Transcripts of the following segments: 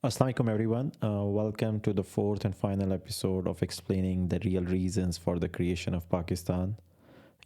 Assalamualaikum everyone. Welcome to the fourth and final episode of explaining the real reasons for the creation of Pakistan.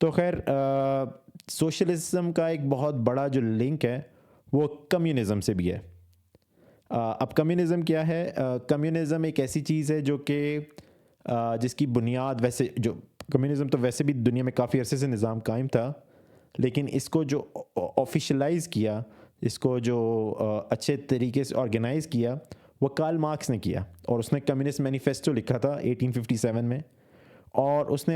تو خیر socialism کا ایک بہت بڑا جو لنک ہے وہ کمیونزم سے بھی ہے. اب کمیونزم کیا ہے؟ کمیونزم ایک ایسی چیز ہے جو کہ جس کی بنیاد ویسے جو کمیونزم تو ویسے بھی دنیا میں کافی عرصے سے نظام قائم تھا، لیکن اس کو جو آفیشلائز کیا، اس کو جو اچھے طریقے سے آرگنائز کیا، وہ کارل مارکس نے کیا. اور اس نے کمیونسٹ مینیفیسٹو لکھا تھا 1857 میں. اور اس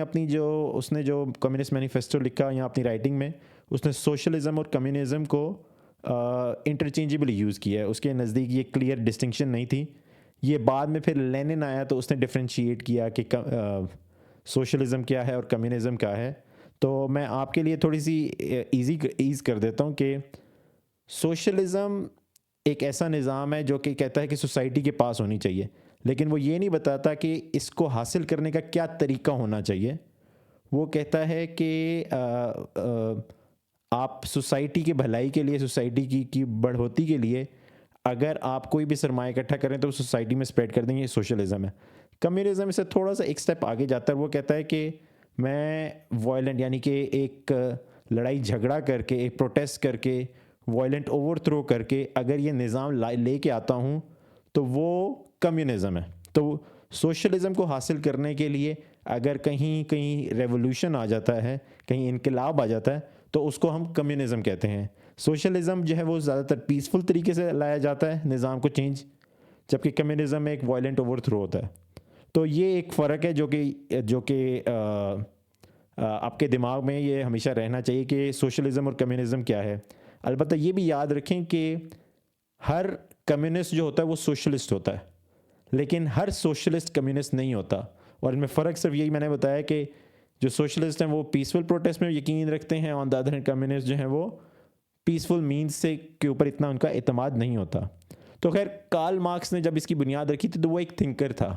نے جو کمیونسٹ مینیفیسٹو لکھا یا اپنی رائٹنگ میں اس نے سوشلزم اور کمیونزم کو انٹرچینجبلی یوز کیا ہے. اس کے نزدیک یہ کلیئر ڈسٹنکشن نہیں تھی. یہ بعد میں پھر لینن آیا تو اس نے ڈفرینشیٹ کیا کہ سوشلزم کیا ہے اور کمیونزم کیا ہے. تو میں آپ کے لیے تھوڑی سی ایز کر دیتا ہوں کہ سوشلزم ایک ایسا نظام ہے جو کہ کہتا ہے کہ سوسائٹی کے پاس ہونی چاہیے، لیکن وہ یہ نہیں بتاتا کہ اس کو حاصل کرنے کا کیا طریقہ ہونا چاہیے. وہ کہتا ہے کہ آپ سوسائٹی کے بھلائی کے لیے، سوسائٹی کی بڑھوتی کے لیے اگر آپ کوئی بھی سرمایہ اکٹھا کریں تو وہ سوسائٹی میں اسپریڈ کر دیں گے. یہ سوشلزم ہے. کمیونزم سے تھوڑا سا ایک سٹیپ آگے جاتا ہے. وہ کہتا ہے کہ میں وائلنٹ یعنی کہ ایک لڑائی جھگڑا کر کے، ایک پروٹیسٹ کر کے، وائلنٹ اوور تھرو کر کے اگر یہ نظام لے کے آتا ہوں تو وہ کمیونزم ہے. تو سوشلزم کو حاصل کرنے کے لیے اگر کہیں ریولوشن آ جاتا ہے، کہیں انقلاب آ جاتا ہے تو اس کو ہم کمیونزم کہتے ہیں. سوشلزم جو ہے وہ زیادہ تر پیسفل طریقے سے لایا جاتا ہے نظام کو چینج، جبکہ کمیونزم میں ایک وائلنٹ اوور تھرو ہوتا ہے. تو یہ ایک فرق ہے جو کہ آپ کے دماغ میں یہ ہمیشہ رہنا چاہیے کہ سوشلزم اور کمیونزم کیا ہے. البتہ یہ بھی یاد رکھیں کہ ہر کمیونسٹ جو ہوتا ہے وہ سوشلسٹ ہوتا ہے، لیکن ہر سوشلسٹ کمیونسٹ نہیں ہوتا. اور ان میں فرق صرف یہی میں نے بتایا کہ جو سوشلسٹ ہیں وہ پیسفل پروٹیسٹ میں یقین رکھتے ہیں، آن دا ادر ہینڈ کمیونسٹ جو ہیں وہ پیسفل مینز سے کے اوپر اتنا ان کا اعتماد نہیں ہوتا. تو خیر کارل مارکس نے جب اس کی بنیاد رکھی تھی تو وہ ایک تھنکر تھا.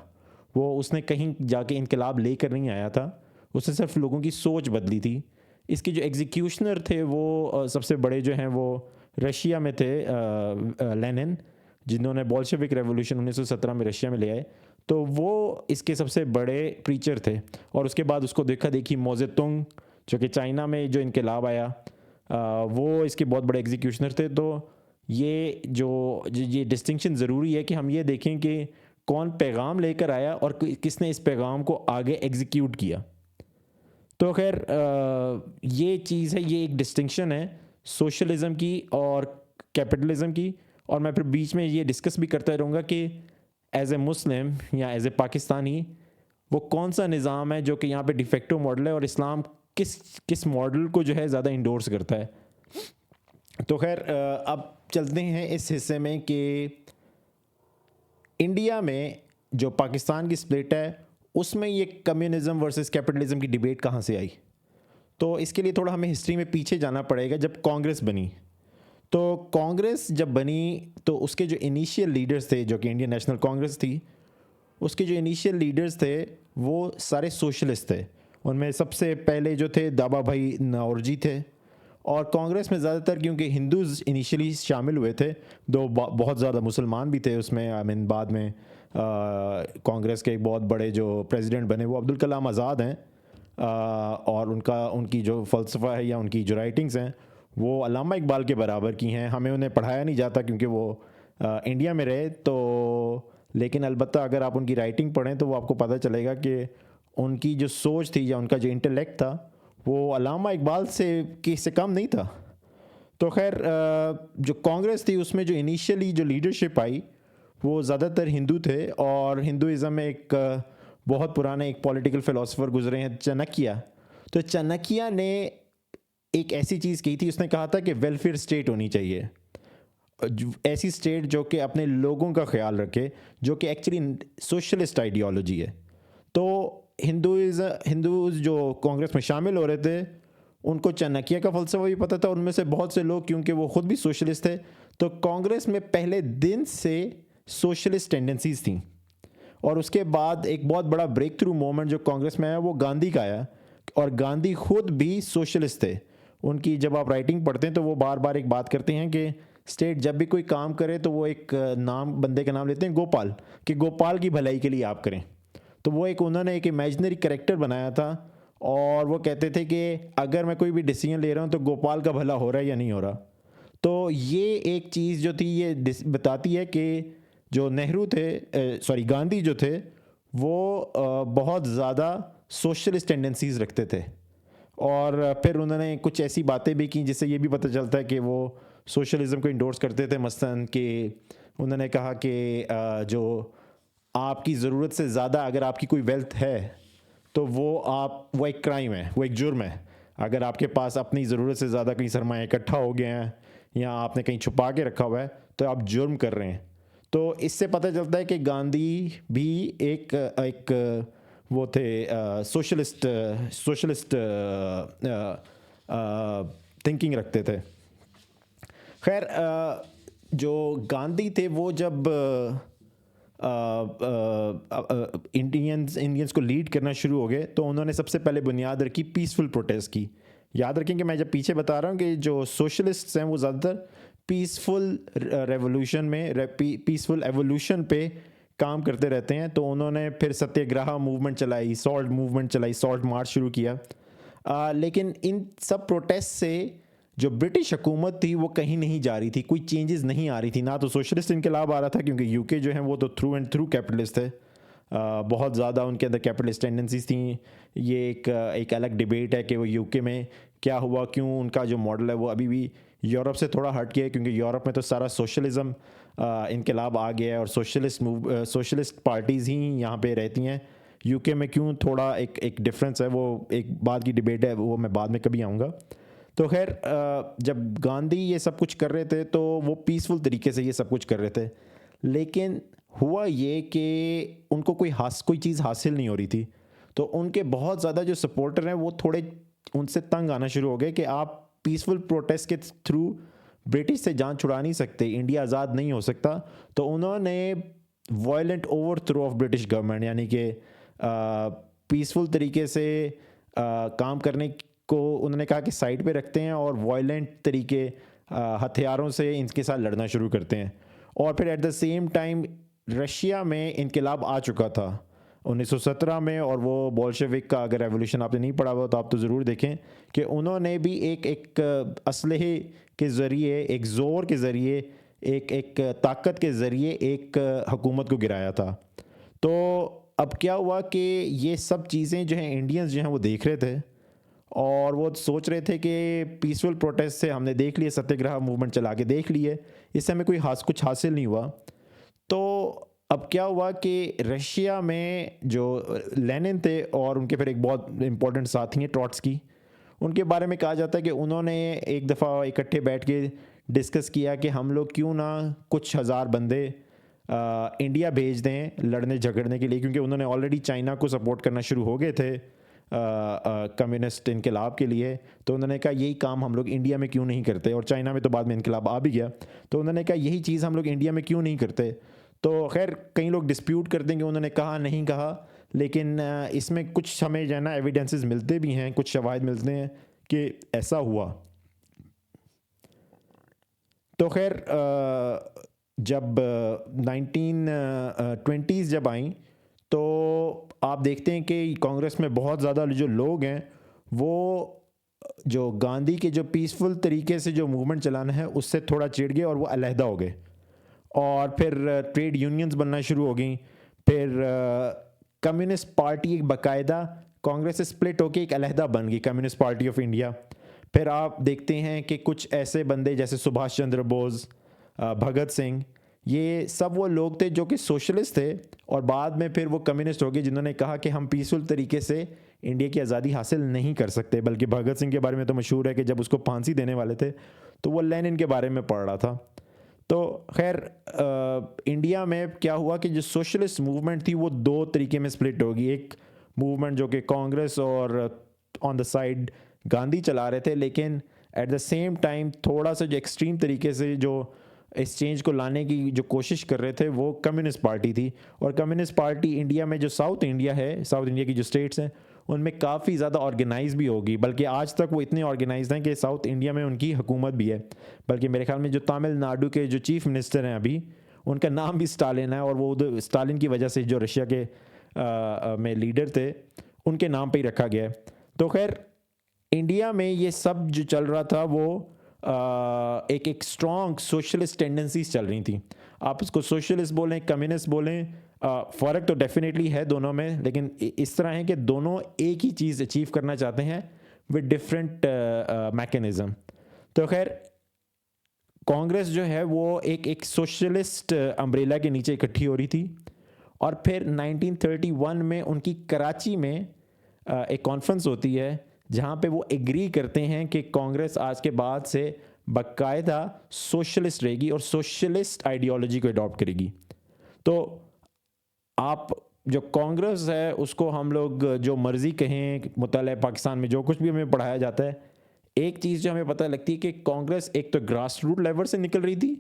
اس نے کہیں جا کے انقلاب لے کر نہیں آیا تھا، اس نے صرف لوگوں کی سوچ بدلی تھی. اس کے جو ایگزیکیوشنر تھے وہ سب سے بڑے جو ہیں وہ رشیا میں تھے، لینن، جنہوں نے بولشوک ریولوشن 1917 میں رشیا میں لے آئے. تو وہ اس کے سب سے بڑے پریچر تھے. اور اس کے بعد اس کو دیکھا دیکھی موزے تونگ جو کہ چائنا میں جو انقلاب آیا، وہ اس کے بہت بڑے ایگزیکیوشنر تھے. تو یہ ڈسٹنکشن ضروری ہے کہ ہم یہ دیکھیں کہ کون پیغام لے کر آیا اور کس نے اس پیغام کو آگے ایگزیکیوٹ کیا. تو خیر یہ چیز ہے، یہ ایک ڈسٹنکشن ہے سوشلزم کی اور کیپٹلزم کی. اور میں پھر بیچ میں یہ ڈسکس بھی کرتا رہوں گا کہ ایز اے مسلم یا ایز اے پاکستانی وہ کون سا نظام ہے جو کہ یہاں پہ ڈیفیکٹو ماڈل ہے، اور اسلام کس ماڈل کو جو ہے زیادہ انڈورس کرتا ہے. تو خیر اب چلتے ہیں اس حصے میں کہ انڈیا میں جو پاکستان کی سپلٹ ہے اس میں یہ کمیونزم ورسز کیپٹلزم کی ڈیبیٹ کہاں سے آئی. تو اس کے لیے تھوڑا ہمیں ہسٹری میں پیچھے جانا پڑے گا. جب کانگریس بنی، تو کانگریس جب بنی تو اس کے جو انیشیل لیڈرز تھے، جو کہ انڈین نیشنل کانگریس تھی، اس کے جو انیشیل لیڈرز تھے وہ سارے سوشلسٹ تھے. ان میں سب سے پہلے جو تھے دادا بھائی ناورجی تھے. اور کانگریس میں زیادہ تر کیونکہ ہندوز انیشیلی شامل ہوئے تھے، بہت زیادہ مسلمان بھی تھے اس میں. بعد میں کانگریس کے ایک بہت بڑے جو پریزیڈنٹ بنے وہ عبدالکلام آزاد ہیں. اور ان کی جو فلسفہ ہے یا ان کی جو رائٹنگز ہیں وہ علامہ اقبال کے برابر کی ہیں. ہمیں انہیں پڑھایا نہیں جاتا کیونکہ وہ انڈیا میں رہے تو، لیکن البتہ اگر آپ ان کی رائٹنگ پڑھیں تو وہ آپ کو پتہ چلے گا کہ ان کی جو سوچ تھی یا ان کا جو انٹلیکٹ تھا وہ علامہ اقبال سے کم نہیں تھا. تو خیر جو کانگریس تھی اس میں جو انیشیلی جو لیڈرشپ آئی وہ زیادہ تر ہندو تھے. اور ہندوازم میں ایک بہت پرانے ایک پولیٹیکل فلاسفر گزرے ہیں چانکیہ. تو چانکیہ نے ایک ایسی چیز کی تھی، اس نے کہا تھا کہ ویلفیئر اسٹیٹ ہونی چاہیے، ایسی اسٹیٹ جو کہ اپنے لوگوں کا خیال رکھے، جو کہ ایکچولی سوشلسٹ آئیڈیالوجی ہے. تو ہندوز جو کانگریس میں شامل ہو رہے تھے ان کو چانکیہ کا فلسفہ بھی پتہ تھا. ان میں سے بہت سے لوگ کیونکہ وہ خود بھی سوشلسٹ تھے تو کانگریس میں پہلے دن سے سوشلسٹ ٹینڈنسیز تھیں. اور اس کے بعد ایک بہت بڑا بریک تھرو مومنٹ جو کانگریس میں آیا وہ گاندھی کا آیا. اور گاندھی خود بھی سوشلسٹ تھے. ان کی جب آپ رائٹنگ پڑھتے ہیں تو وہ بار بار ایک بات کرتے ہیں کہ اسٹیٹ جب بھی کوئی کام کرے تو وہ ایک بندے کا نام لیتے ہیں گوپال، کہ گوپال کی بھلائی کے لیے آپ کریں. تو وہ انہوں نے ایک امیجنری کریکٹر بنایا تھا اور وہ کہتے تھے کہ اگر میں کوئی بھی ڈیسیجن لے رہا ہوں تو گوپال کا بھلا ہو رہا ہے یا نہیں ہو رہا. تو یہ ایک چیز جو تھی یہ بتاتی ہے کہ جو نہرو تھے, گاندھی جو تھے, وہ بہت زیادہ سوشلسٹ ٹینڈنسیز رکھتے تھے. اور پھر انہوں نے کچھ ایسی باتیں بھی کی جس سے یہ بھی پتہ چلتا ہے کہ وہ سوشلزم کو انڈورس کرتے تھے. مثلاً کہ انہوں نے کہا کہ جو آپ کی ضرورت سے زیادہ اگر آپ کی کوئی ویلتھ ہے تو وہ ایک کرائم ہے, وہ ایک جرم ہے. اگر آپ کے پاس اپنی ضرورت سے زیادہ کہیں سرمایہ اکٹھا ہو گیا ہے یا آپ نے کہیں چھپا کے رکھا ہوا ہے تو آپ جرم کر رہے ہیں. تو اس سے پتہ چلتا ہے کہ گاندھی بھی ایک وہ تھے سوشلسٹ تھنکنگ رکھتے تھے. خیر, جو گاندھی تھے وہ جب انڈینس کو لیڈ کرنا شروع ہو گئے تو انہوں نے سب سے پہلے بنیاد رکھی پیسفل پروٹیسٹ کی. یاد رکھیں کہ میں جب پیچھے بتا رہا ہوں کہ جو سوشلسٹ ہیں وہ زیادہ تر پیسفل ریولوشن میں پیسفل ایوولوشن پہ کام کرتے رہتے ہیں. تو انہوں نے پھر ستیہ گرہ موومنٹ چلائی, سالٹ موومنٹ چلائی, سالٹ مارچ شروع کیا. لیکن ان سب پروٹیسٹ سے جو برٹش حکومت تھی وہ کہیں نہیں جا رہی تھی, کوئی چینجز نہیں آ رہی تھی. نہ تو سوشلسٹ انقلاب آ رہا تھا کیونکہ یو کے جو ہیں وہ تو تھرو اینڈ تھرو کیپٹلسٹ تھے, بہت زیادہ ان کے اندر کیپٹلسٹ ٹینڈنسیز تھیں. یہ ایک الگ ڈبیٹ ہے کہ وہ یو کے میں کیا ہوا, کیوں ان کا جو ماڈل ہے وہ ابھی بھی یورپ سے تھوڑا ہٹ گیا ہے, کیونکہ یورپ میں تو سارا سوشلزم انقلاب آ گیا ہے اور سوشلسٹ پارٹیز ہی یہاں پہ رہتی ہیں. یو کے میں کیوں تھوڑا ایک ڈفرینس ہے, وہ ایک بات کی ڈبیٹ ہے, وہ میں بعد میں کبھی آؤں گا. تو خیر, جب گاندھی یہ سب کچھ کر رہے تھے تو وہ پیسفل طریقے سے یہ سب کچھ کر رہے تھے, لیکن ہوا یہ کہ ان کو کوئی چیز حاصل نہیں ہو رہی تھی. تو ان کے بہت زیادہ جو سپورٹر ہیں وہ تھوڑے ان سے تنگ آنا شروع ہو گئے کہ آپ پیسفل پروٹیسٹ کے تھرو برٹش سے جان چھڑا نہیں سکتے, انڈیا آزاد نہیں ہو سکتا. تو انہوں نے violent over through of British government, یعنی کہ پیسفل طریقے سے کام کرنے کو انہوں نے کہا کہ سائڈ پہ رکھتے ہیں اور وائلنٹ طریقے ہتھیاروں سے ان کے ساتھ لڑنا شروع کرتے ہیں. اور پھر at the same time Russia میں انقلاب آ چکا تھا 1917 میں, اور وہ بولشوک کا اگر ریولوشن آپ نے نہیں پڑھا ہوا تو آپ تو ضرور دیکھیں کہ انہوں نے بھی ایک اسلحے کے ذریعے, ایک زور کے ذریعے, ایک طاقت کے ذریعے ایک حکومت کو گرایا تھا. تو اب کیا ہوا کہ یہ سب چیزیں جو ہیں انڈینز جو ہیں وہ دیکھ رہے تھے اور وہ سوچ رہے تھے کہ پیسفل پروٹیسٹ سے ہم نے دیکھ لیے, ستیہ گرہ موومنٹ چلا کے دیکھ لیے, اس سے ہمیں کچھ حاصل نہیں ہوا. تو اب کیا ہوا کہ رشیا میں جو لینن تھے اور ان کے پھر ایک بہت امپورٹنٹ ساتھی ہیں ٹروٹسکی, ان کے بارے میں کہا جاتا ہے کہ انہوں نے ایک دفعہ اکٹھے بیٹھ کے ڈسکس کیا کہ ہم لوگ کیوں نہ کچھ ہزار بندے انڈیا بھیج دیں لڑنے جھگڑنے کے لیے, کیونکہ انہوں نے آلریڈی چائنا کو سپورٹ کرنا شروع ہو گئے تھے کمیونسٹ انقلاب کے لیے. تو انہوں نے کہا یہی کام ہم لوگ انڈیا میں کیوں نہیں کرتے, اور چائنا میں تو بعد میں انقلاب آ بھی گیا. تو انہوں نے کہا یہی چیز ہم لوگ انڈیا میں کیوں نہیں کرتے. تو خیر کئی لوگ ڈسپیوٹ کرتے ہیں کہ انہوں نے کہا نہیں کہا, لیکن اس میں کچھ ہمیں جو ہے نا ایویڈنسز ملتے بھی ہیں, کچھ شواہد ملتے ہیں کہ ایسا ہوا. تو خیر جب 1920s جب آئیں تو آپ دیکھتے ہیں کہ کانگریس میں بہت زیادہ جو لوگ ہیں وہ جو گاندھی کے جو پیسفل طریقے سے جو موومنٹ چلانا ہے اس سے تھوڑا چڑ گئے اور وہ علیحدہ ہو گئے, اور پھر ٹریڈ یونینز بننا شروع ہو گئیں. پھر کمیونسٹ پارٹی ایک باقاعدہ کانگریس سے سپلٹ ہو کے ایک علیحدہ بن گئی, کمیونسٹ پارٹی آف انڈیا. پھر آپ دیکھتے ہیں کہ کچھ ایسے بندے جیسے سبھاش چندر بوس, بھگت سنگھ, یہ سب وہ لوگ تھے جو کہ سوشلسٹ تھے اور بعد میں پھر وہ کمیونسٹ ہو گئے, جنہوں نے کہا کہ ہم پیسفل طریقے سے انڈیا کی آزادی حاصل نہیں کر سکتے. بلکہ بھگت سنگھ کے بارے میں تو مشہور ہے کہ جب اس کو پھانسی دینے والے تھے تو وہ لینن کے بارے میں پڑھ رہا تھا. تو خیر انڈیا میں کیا ہوا کہ جو سوشلسٹ موومنٹ تھی وہ دو طریقے میں سپلٹ ہوگی. ایک موومنٹ جو کہ کانگریس اور آن دا سائڈ گاندھی چلا رہے تھے, لیکن ایٹ دا سیم ٹائم تھوڑا سا جو ایکسٹریم طریقے سے جو اس چینج کو لانے کی جو کوشش کر رہے تھے وہ کمیونسٹ پارٹی تھی. اور کمیونسٹ پارٹی انڈیا میں جو ساؤتھ انڈیا ہے, ساؤتھ انڈیا کی جو اسٹیٹس ہیں ان میں کافی زیادہ آرگنائز بھی ہوگی, بلکہ آج تک وہ اتنے آرگنائزڈ ہیں کہ ساؤتھ انڈیا میں ان کی حکومت بھی ہے. بلکہ میرے خیال میں جو تامل ناڈو کے جو چیف منسٹر ہیں ابھی, ان کا نام بھی اسٹالن ہے, اور وہ اسٹالن کی وجہ سے جو رشیا کے میں لیڈر تھے ان کے نام پہ ہی رکھا گیا ہے. تو خیر انڈیا میں یہ سب جو چل رہا تھا وہ ایک اسٹرانگ سوشلسٹ ٹینڈنسیز چل رہی تھیں. آپ اس کو سوشلسٹ بولیں, کمیونسٹ بولیں, فرق تو ڈیفینیٹلی ہے دونوں میں, لیکن اس طرح ہے کہ دونوں ایک ہی چیز اچیو کرنا چاہتے ہیں ود ڈفرینٹ میکینزم. تو خیر کانگریس جو ہے وہ ایک سوشلسٹ امبریلا کے نیچے اکٹھی ہو رہی تھی, اور پھر 1931 میں ان کی کراچی میں ایک کانفرنس ہوتی ہے جہاں پہ وہ ایگری کرتے ہیں کہ کانگریس آج کے بعد سے باقاعدہ سوشلسٹ رہے گی اور سوشلسٹ آئیڈیالوجی کو اڈاپٹ کرے گی. تو آپ جو کانگریس ہے اس کو ہم لوگ جو مرضی کہیں, مطالعہ پاکستان میں جو کچھ بھی ہمیں پڑھایا جاتا ہے, ایک چیز جو ہمیں پتہ لگتی ہے کہ کانگریس ایک تو گراس روٹ لیول سے نکل رہی تھی,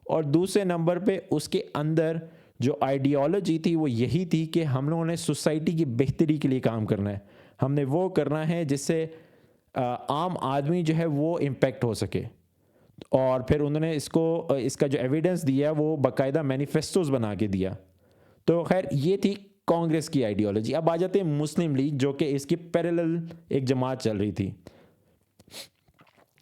اور دوسرے نمبر پہ اس کے اندر جو آئیڈیالوجی تھی وہ یہی تھی کہ ہم لوگوں نے سوسائٹی کی بہتری کے لیے کام کرنا ہے, ہم نے وہ کرنا ہے جس سے عام آدمی جو ہے وہ امپیکٹ ہو سکے. اور پھر انہوں نے اس کا جو ایویڈنس دیا وہ باقاعدہ مینیفیسٹوز بنا کے دیا. تو خیر یہ تھی کانگریس کی آئیڈیالوجی. اب آ جاتے ہیں مسلم لیگ جو کہ اس کی پیرلل ایک جماعت چل رہی تھی.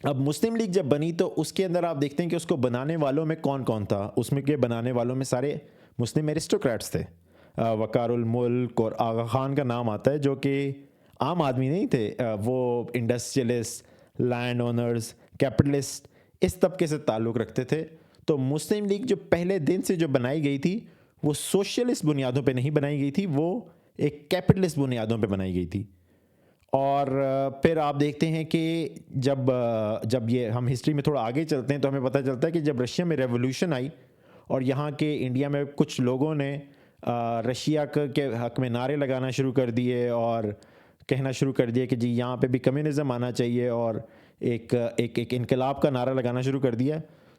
اب مسلم لیگ جب بنی تو اس کے اندر آپ دیکھتے ہیں کہ اس کو بنانے والوں میں کون کون تھا. اس میں کے بنانے والوں میں سارے مسلم ایرسٹوکریٹس تھے. وقار الملک اور آغا خان کا نام آتا ہے جو کہ عام آدمی نہیں تھے, وہ انڈسٹریلسٹ, لینڈ اونرز, کیپٹلسٹ اس طبقے سے تعلق رکھتے تھے. تو مسلم لیگ جو پہلے دن سے جو بنائی گئی تھی وہ سوشلسٹ بنیادوں پہ نہیں بنائی گئی تھی, وہ ایک کیپٹلسٹ بنیادوں پہ بنائی گئی تھی. اور پھر آپ دیکھتے ہیں کہ جب یہ ہم ہسٹری میں تھوڑا آگے چلتے ہیں تو ہمیں پتہ چلتا ہے کہ جب رشیا میں ریولوشن آئی اور یہاں کے انڈیا میں کچھ لوگوں نے رشیا کے حق میں نعرے لگانا شروع کر دیے اور کہنا شروع کر دیا کہ جی یہاں پہ بھی کمیونزم آنا چاہیے, اور ایک انقلاب کا نعرہ لگانا شروع کر دیا,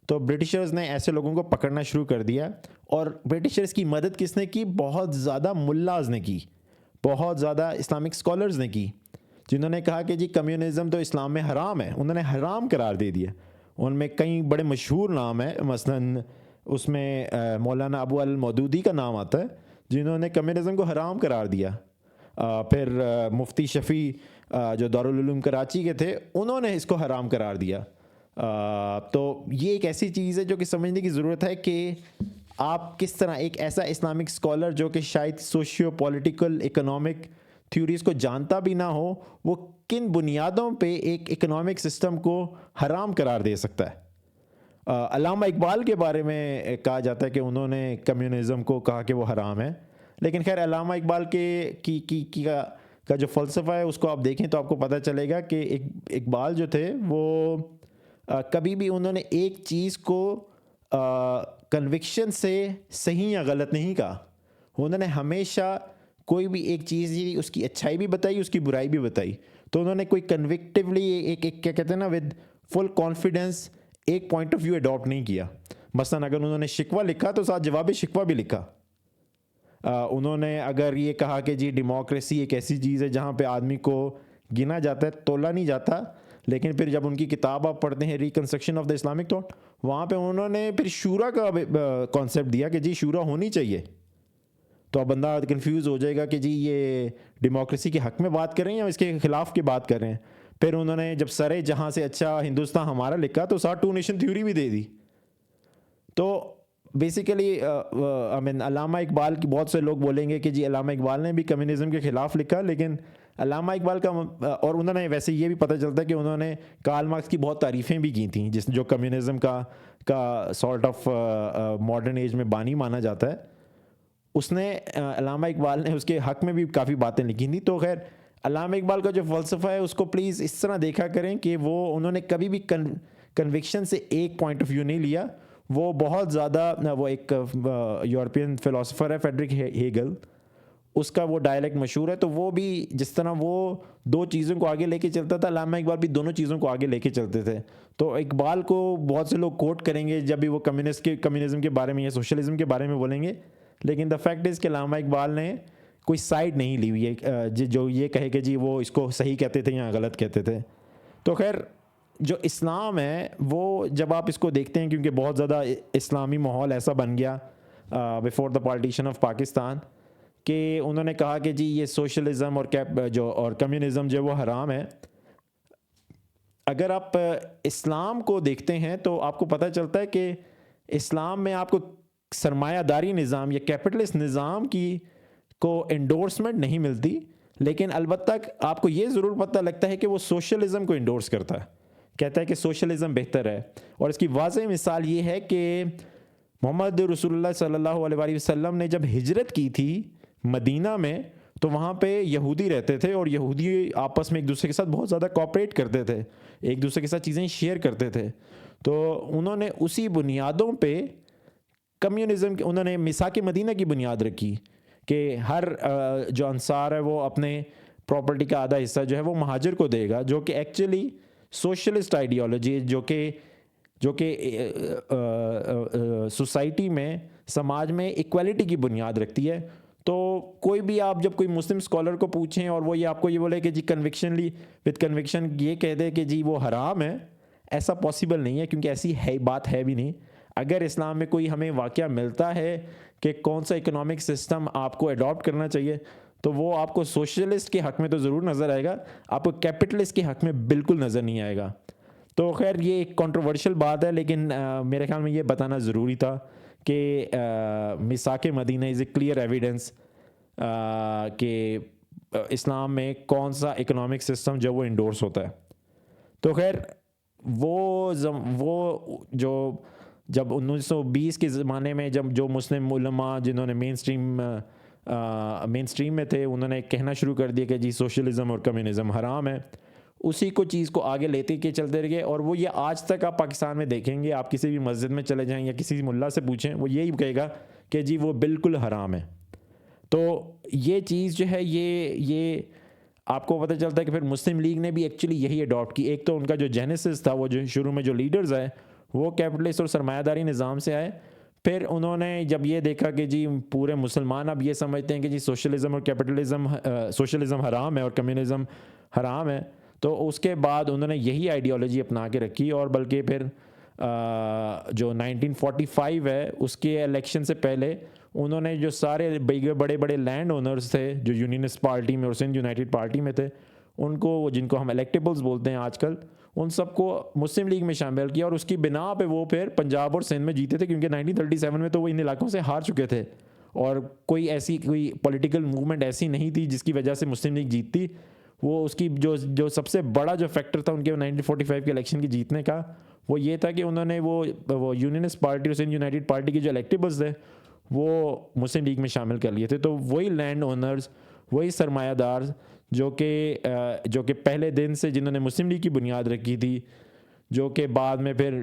تو برٹشرز نے ایسے لوگوں کو پکڑنا شروع کر دیا. اور برٹشرز کی مدد کس نے کی؟ بہت زیادہ ملاز نے کی, بہت زیادہ اسلامک اسکالرز نے کی, جنہوں نے کہا کہ جی کمیونزم تو اسلام میں حرام ہے, انہوں نے حرام قرار دے دیا. ان میں کئی بڑے مشہور نام ہیں, مثلاً اس میں مولانا ابو المودودی کا نام آتا ہے جنہوں نے کمیونزم کو حرام قرار دیا. پھر مفتی شفیع جو دارالعلوم کراچی کے تھے انہوں نے اس کو حرام قرار دیا. تو یہ ایک ایسی چیز ہے جو کہ سمجھنے کی ضرورت ہے کہ آپ کس طرح ایک ایسا اسلامک اسکالر جو کہ شاید سوشیو پولیٹیکل اکنامک تھیوریز کو جانتا بھی نہ ہو, وہ کن بنیادوں پہ ایک اکنامک سسٹم کو حرام قرار دے سکتا ہے. علامہ اقبال کے بارے میں کہا جاتا ہے کہ انہوں نے کمیونزم کو کہا کہ وہ حرام ہے, لیکن خیر علامہ اقبال کا جو فلسفہ ہے اس کو آپ دیکھیں تو آپ کو پتہ چلے گا کہ اقبال جو تھے وہ کبھی بھی انہوں نے ایک چیز کو کنوکشن سے صحیح یا غلط نہیں کہا. انہوں نے ہمیشہ کوئی بھی ایک چیز اس کی اچھائی بھی بتائی, اس کی برائی بھی بتائی. تو انہوں نے کوئی کنوکٹیولی ایک کیا کہتے ہیں نا ود فل کانفیڈنس ایک پوائنٹ آف ویو اڈاپٹ نہیں کیا. مثلاً اگر انہوں نے شکوہ لکھا تو ساتھ جواب شکوہ بھی لکھا. انہوں نے اگر یہ کہا کہ جی ڈیموکریسی ایک ایسی چیز ہے جہاں پہ آدمی کو گنا جاتا ہے, تولا نہیں جاتا, لیکن پھر جب ان کی کتاب آپ پڑھتے ہیں reconstruction of the Islamic thought, وہاں پہ انہوں نے پھر شورا کا کانسیپٹ دیا کہ جی شورا ہونی چاہیے. تو اب بندہ کنفیوز ہو جائے گا کہ جی یہ ڈیموکریسی کے حق میں بات کر رہے ہیں یا اس کے خلاف کی بات کر رہے ہیں. پھر انہوں نے جب سرے جہاں سے اچھا ہندوستان ہمارا لکھا تو ساتھ ٹو نیشن تھیوری بھی دے دی. تو بیسیکلی علامہ اقبال کی بہت سے لوگ بولیں گے کہ جی علامہ اقبال نے بھی کمیونزم کے خلاف لکھا, لیکن علامہ اقبال کا اور انہوں نے ویسے یہ بھی پتہ چلتا ہے کہ انہوں نے کارل مارکس کی بہت تعریفیں بھی کی تھیں, جس جو کمیونزم کا سارٹ آف ماڈرن ایج میں بانی مانا جاتا ہے. اس نے علامہ اقبال نے اس کے حق میں بھی کافی باتیں لکھی تھیں. تو خیر علامہ اقبال کا جو فلسفہ ہے اس کو پلیز اس طرح دیکھا کریں کہ انہوں نے کبھی بھی کنوکشن سے ایک پوائنٹ آف ویو نہیں لیا. وہ بہت زیادہ وہ ایک یورپین فلاسفر ہے فریڈرک ہیگل, اس کا وہ ڈائلیکٹ مشہور ہے. تو وہ بھی جس طرح وہ دو چیزوں کو آگے لے کے چلتا تھا, علامہ اقبال بھی دونوں چیزوں کو آگے لے کے چلتے تھے. تو اقبال کو بہت سے لوگ کوٹ کریں گے جب بھی وہ کمیونزم کے بارے میں یا سوشلزم کے بارے میں بولیں گے, لیکن دا فیکٹ از کہ علامہ اقبال نے کوئی سائڈ نہیں لی ہوئی ہے جو یہ کہے کہ جی وہ اس کو صحیح کہتے تھے یا غلط کہتے تھے. تو خیر جو اسلام ہے وہ جب آپ اس کو دیکھتے ہیں, کیونکہ بہت زیادہ اسلامی ماحول ایسا بن گیا before the politician of Pakistan, کہ انہوں نے کہا کہ جی یہ سوشلزم اور کمیونزم جو وہ حرام ہے. اگر آپ اسلام کو دیکھتے ہیں تو آپ کو پتہ چلتا ہے کہ اسلام میں آپ کو سرمایہ داری نظام یا کیپٹلسٹ نظام کی کو انڈورسمنٹ نہیں ملتی, لیکن البتہ آپ کو یہ ضرور پتہ لگتا ہے کہ وہ سوشلزم کو انڈورس کرتا ہے, کہتا ہے کہ سوشلزم بہتر ہے. اور اس کی واضح مثال یہ ہے کہ محمد رسول اللہ صلی اللہ علیہ وسلم نے جب ہجرت کی تھی مدینہ میں, تو وہاں پہ یہودی رہتے تھے اور یہودی آپس میں ایک دوسرے کے ساتھ بہت زیادہ کوآپریٹ کرتے تھے, ایک دوسرے کے ساتھ چیزیں شیئر کرتے تھے. تو انہوں نے اسی بنیادوں پہ کمیونزم انہوں نے میثاق مدینہ کی بنیاد رکھی کہ ہر جو انصار ہے وہ اپنے پراپرٹی کا آدھا حصہ جو ہے وہ مہاجر کو دے گا, جو کہ ایکچولی سوشلسٹ آئیڈیالوجی جو کہ سوسائٹی میں سماج میں ایکویلٹی کی بنیاد رکھتی ہے. تو کوئی بھی آپ جب کوئی مسلم اسکالر کو پوچھیں اور وہ یہ آپ کو یہ بولے کہ جی کنوکشن یہ کہہ دے کہ جی وہ حرام ہے, ایسا پاسبل نہیں ہے, کیونکہ ایسی بات ہے بھی نہیں. اگر اسلام میں کوئی ہمیں واقعہ ملتا ہے کہ کون سا اکنامک سسٹم آپ کو اڈاپٹ کرنا چاہیے, تو وہ آپ کو سوشلسٹ کے حق میں تو ضرور نظر آئے گا, آپ کو کیپٹلسٹ کے حق میں بالکل نظر نہیں آئے گا. تو خیر یہ ایک کنٹروورشل بات ہے, لیکن میرے خیال میں یہ بتانا ضروری تھا کہ میثاق مدینہ از اے کلیئر ایویڈنس کہ اسلام میں کون سا اکنامک سسٹم جو وہ انڈورس ہوتا ہے. تو خیر وہ جو جب 1920 کے زمانے میں جب جو مسلم علماء جنہوں نے مین اسٹریم میں تھے, انہوں نے کہنا شروع کر دیا کہ جی سوشلزم اور کمیونزم حرام ہے, اسی کو چیز کو آگے لیتے کے چلتے رہے. اور وہ یہ آج تک آپ پاکستان میں دیکھیں گے, آپ کسی بھی مسجد میں چلے جائیں یا کسی ملا سے پوچھیں, وہ یہی کہے گا کہ جی وہ بالکل حرام ہے. تو یہ چیز جو ہے یہ آپ کو پتہ چلتا ہے کہ پھر مسلم لیگ نے بھی ایکچولی یہی اڈاپٹ کی. ایک تو ان کا جو جینیسس تھا, وہ جو شروع میں جو لیڈرز آئے وہ کیپٹلسٹ اور سرمایہ داری نظام سے آئے. پھر انہوں نے جب یہ دیکھا کہ جی پورے مسلمان اب یہ سمجھتے ہیں کہ جی سوشلزم حرام ہے اور کمیونزم حرام ہے, تو اس کے بعد انہوں نے یہی آئیڈیالوجی اپنا کے رکھی. اور بلکہ پھر جو 1945 ہے اس کے الیکشن سے پہلے انہوں نے جو سارے بڑے بڑے لینڈ اونرز تھے جو یونینسٹ پارٹی میں اور سندھ یونائٹڈ پارٹی میں تھے, ان کو جن کو ہم الیکٹیبلز بولتے ہیں آج کل, ان سب کو مسلم لیگ میں شامل کیا. اور اس کی بنا پہ وہ پھر پنجاب اور سندھ میں جیتے تھے, کیونکہ 1937 میں تو وہ ان علاقوں سے ہار چکے تھے اور کوئی پولیٹیکل موومنٹ ایسی نہیں تھی جس کی وجہ سے مسلم لیگ جیتتی. وہ اس کی جو سب سے بڑا جو فیکٹر تھا ان کے 1945 کے الیکشن کی جیتنے کا, وہ یہ تھا کہ انہوں نے وہ یونینسٹ پارٹی اور سندھ یونائٹڈ پارٹی کے جو الیکٹیبلز تھے وہ مسلم لیگ میں شامل کر لیے تھے. تو وہی لینڈ اونرز, وہی سرمایہ دار جو کہ پہلے دن سے جنہوں نے مسلم لیگ کی بنیاد رکھی تھی, جو کہ بعد میں پھر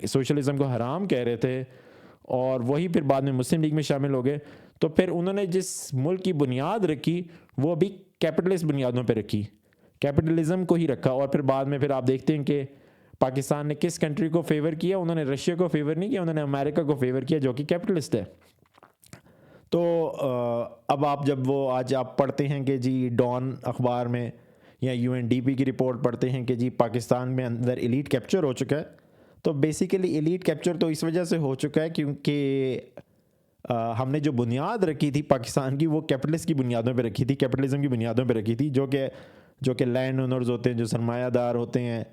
سوشلزم کو حرام کہہ رہے تھے, اور وہی پھر بعد میں مسلم لیگ میں شامل ہو گئے. تو پھر انہوں نے جس ملک کی بنیاد رکھی وہ بھی کیپٹلسٹ بنیادوں پہ رکھی, کیپٹلزم کو ہی رکھا. اور پھر بعد میں پھر آپ دیکھتے ہیں کہ پاکستان نے کس کنٹری کو فیور کیا, انہوں نے رشیا کو فیور نہیں کیا, انہوں نے امریکہ کو فیور کیا جو کہ کیپٹلسٹ ہے. تو اب آپ جب آج آپ پڑھتے ہیں کہ جی ڈان اخبار میں یا UNDP کی رپورٹ پڑھتے ہیں کہ جی پاکستان میں اندر ایلیٹ کیپچر ہو چکا ہے, تو بیسیکلی ایلیٹ کیپچر تو اس وجہ سے ہو چکا ہے کیونکہ ہم نے جو بنیاد رکھی تھی پاکستان کی وہ کیپٹلسٹ کی بنیادوں پہ رکھی تھی, کیپٹلزم کی بنیادوں پہ رکھی تھی, جو کہ لینڈ اونرز ہوتے ہیں, جو سرمایہ دار ہوتے ہیں.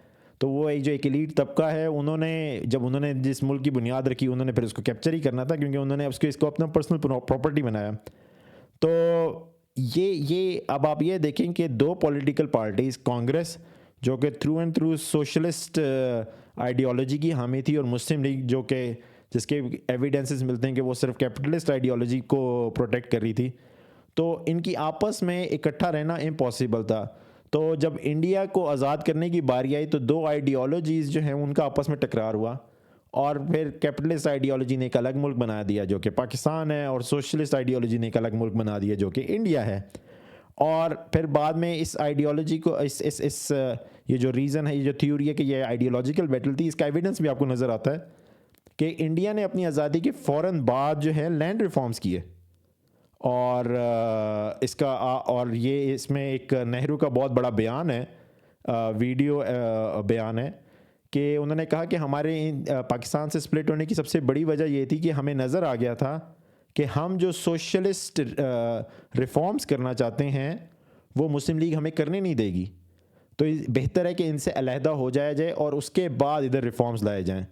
تو وہ جو ایک ایلیٹ طبقہ ہے, انہوں نے جس ملک کی بنیاد رکھی انہوں نے پھر اس کو کیپچر ہی کرنا تھا, کیونکہ انہوں نے اس کو اپنا پرسنل پراپرٹی بنایا. تو یہ اب آپ یہ دیکھیں کہ دو پولیٹیکل پارٹیز, کانگریس جو کہ through and through socialist ideology کی حامی تھی, اور مسلم لیگ جو کہ جس کے ایویڈنسز ملتے ہیں کہ وہ صرف کیپٹلسٹ آئیڈیالوجی کو پروٹیکٹ کر رہی تھی, تو ان کی آپس میں اکٹھا رہنا امپاسبل تھا. تو جب انڈیا کو آزاد کرنے کی باری آئی تو دو آئیڈیالوجیز جو ہیں ان کا آپس میں ٹکرار ہوا, اور پھر کیپٹلسٹ آئیڈیالوجی نے ایک الگ ملک بنا دیا جو کہ پاکستان ہے, اور سوشلسٹ آئیڈیالوجی نے ایک الگ ملک بنا دیا جو کہ انڈیا ہے. اور پھر بعد میں اس آئیڈیالوجی کو یہ جو ریزن ہے, یہ جو تھیوری ہے کہ یہ آئیڈیالوجیکل بیٹل تھی, اس کا ایویڈنس بھی آپ کو نظر آتا ہے کہ انڈیا نے اپنی آزادی کے فوراً بعد جو ہے لینڈ ریفارمز کیے. اور اس میں ایک نہرو کا بہت بڑا بیان ہے, ویڈیو بیان ہے, کہ انہوں نے کہا کہ ہمارے پاکستان سے سپلٹ ہونے کی سب سے بڑی وجہ یہ تھی کہ ہمیں نظر آ گیا تھا کہ ہم جو سوشلسٹ ریفارمز کرنا چاہتے ہیں وہ مسلم لیگ ہمیں کرنے نہیں دے گی. تو بہتر ہے کہ ان سے علیحدہ ہو جایا جائے اور اس کے بعد ادھر ریفارمز لائے جائیں.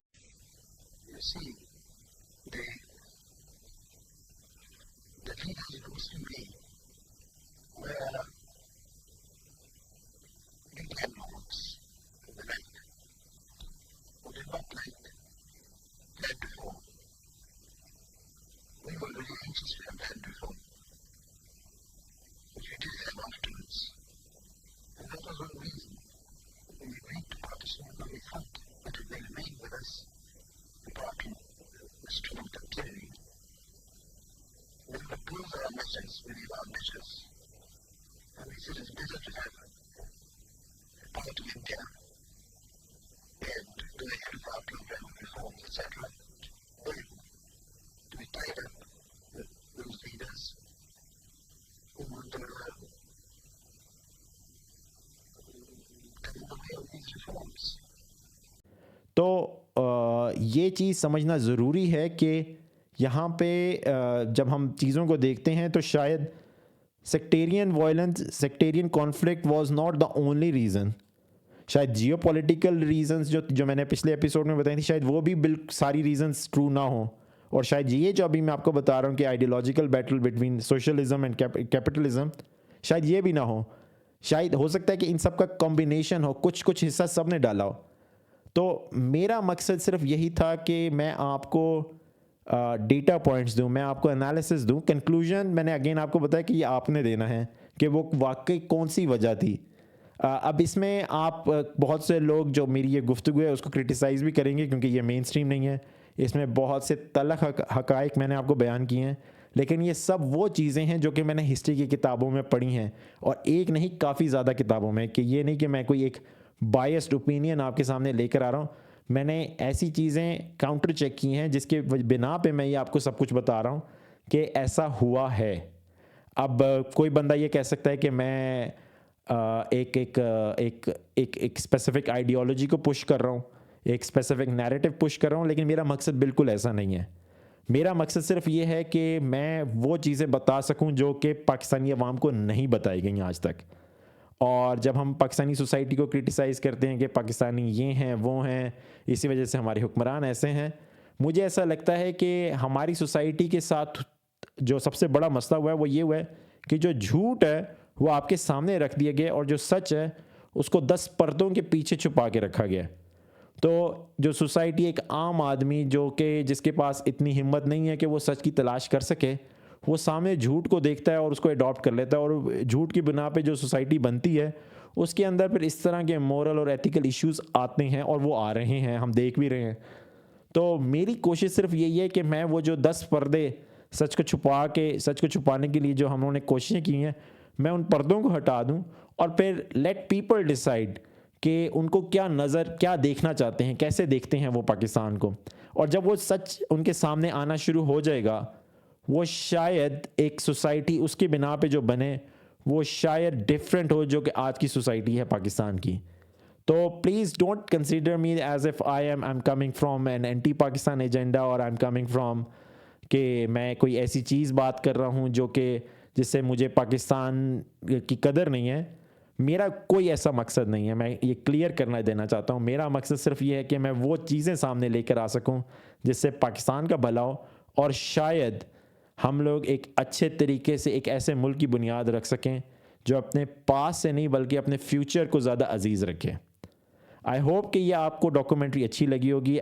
تو یہ چیز سمجھنا ضروری ہے کہ یہاں پہ جب ہم چیزوں کو دیکھتے ہیں تو شاید sectarian violence sectarian conflict was not the only reason. شاید جیو پولیٹیکل ریزنس جو میں نے پچھلے ایپیسوڈ میں بتائی تھی شاید وہ بھی بالکل ساری ریزنس ٹرو نہ ہوں, اور شاید یہ جو ابھی میں آپ کو بتا رہا ہوں کہ ideological battle between socialism and capitalism شاید یہ بھی نہ ہو. شاید ہو سکتا ہے کہ ان سب کا کمبینیشن ہو, کچھ حصہ سب نے ڈالا ہو. تو میرا مقصد صرف یہی تھا کہ میں آپ کو ڈیٹا پوائنٹس دوں, میں آپ کو انالیسس دوں. کنکلوژن میں نے اگین آپ کو بتایا کہ یہ آپ نے دینا ہے کہ وہ واقعی کون سی وجہ تھی. اب اس میں آپ بہت سے لوگ جو میری یہ گفتگو ہے اس کو کرٹیسائز بھی کریں گے کیونکہ یہ مین اسٹریم نہیں ہے, اس میں بہت سے تلخ حقائق میں نے آپ کو بیان کیے ہیں, لیکن یہ سب وہ چیزیں ہیں جو کہ میں نے ہسٹری کی کتابوں میں پڑھی ہیں, اور ایک نہیں کافی زیادہ کتابوں میں. کہ یہ نہیں کہ میں کوئی ایک بائسڈ اوپینین آپ کے سامنے لے کر آ رہا ہوں, میں نے ایسی چیزیں کاؤنٹر چیک کی ہیں جس کے بنا پہ میں یہ آپ کو سب کچھ بتا رہا ہوں کہ ایسا ہوا ہے. اب کوئی بندہ یہ کہہ سکتا ہے کہ میں ایک اسپیسیفک آئیڈیالوجی کو پش کر رہا ہوں, ایک اسپیسیفک نیریٹو پش کر رہا ہوں, لیکن میرا مقصد بالکل ایسا نہیں ہے. میرا مقصد صرف یہ ہے کہ میں وہ چیزیں بتا سکوں جو کہ پاکستانی عوام کو نہیں بتائی گئیں آج تک. اور جب ہم پاکستانی سوسائٹی کو کرٹیسائز کرتے ہیں کہ پاکستانی یہ ہیں وہ ہیں, اسی وجہ سے ہمارے حکمران ایسے ہیں, مجھے ایسا لگتا ہے کہ ہماری سوسائٹی کے ساتھ جو سب سے بڑا مسئلہ ہوا ہے وہ یہ ہوا ہے کہ جو جھوٹ ہے وہ آپ کے سامنے رکھ دیا گیا اور جو سچ ہے اس کو 10 پردوں کے پیچھے چھپا کے رکھا گیا. تو جو سوسائٹی ایک عام آدمی جو کہ جس کے پاس اتنی ہمت نہیں ہے کہ وہ سچ کی تلاش کر سکے, وہ سامنے جھوٹ کو دیکھتا ہے اور اس کو اڈاپٹ کر لیتا ہے, اور جھوٹ کی بنا پہ جو سوسائٹی بنتی ہے اس کے اندر پھر اس طرح کے مورل اور ایتھیکل ایشوز آتے ہیں, اور وہ آ رہے ہیں, ہم دیکھ بھی رہے ہیں. تو میری کوشش صرف یہی ہے کہ میں وہ جو 10 پردے سچ کو چھپانے کے لیے جو ہم نے کوششیں کی ہیں, میں ان پردوں کو ہٹا دوں, اور پھر لیٹ پیپل ڈیسائیڈ کہ ان کو کیا دیکھنا چاہتے ہیں, کیسے دیکھتے ہیں وہ پاکستان کو. اور جب وہ سچ ان کے سامنے آنا شروع ہو جائے گا, وہ شاید ایک سوسائٹی اس کی بنا پہ جو بنے وہ شاید ڈفرینٹ ہو جو کہ آج کی سوسائٹی ہے پاکستان کی. تو please don't consider me as if I am coming from an anti Pakistan agenda, اور آئی ایم کمنگ فرام کہ میں کوئی ایسی چیز بات کر رہا ہوں جو کہ جس سے مجھے پاکستان کی قدر نہیں ہے. میرا کوئی ایسا مقصد نہیں ہے, میں یہ کلیئر کرنا دینا چاہتا ہوں. میرا مقصد صرف یہ ہے کہ میں وہ چیزیں سامنے لے کر آ سکوں جس سے پاکستان کا بھلا ہو, اور شاید ہم لوگ ایک اچھے طریقے سے ایک ایسے ملک کی بنیاد رکھ سکیں جو اپنے پاس سے نہیں بلکہ اپنے فیوچر کو زیادہ عزیز رکھے. آئی ہوپ کہ یہ آپ کو ڈاکومنٹری اچھی لگی ہوگی.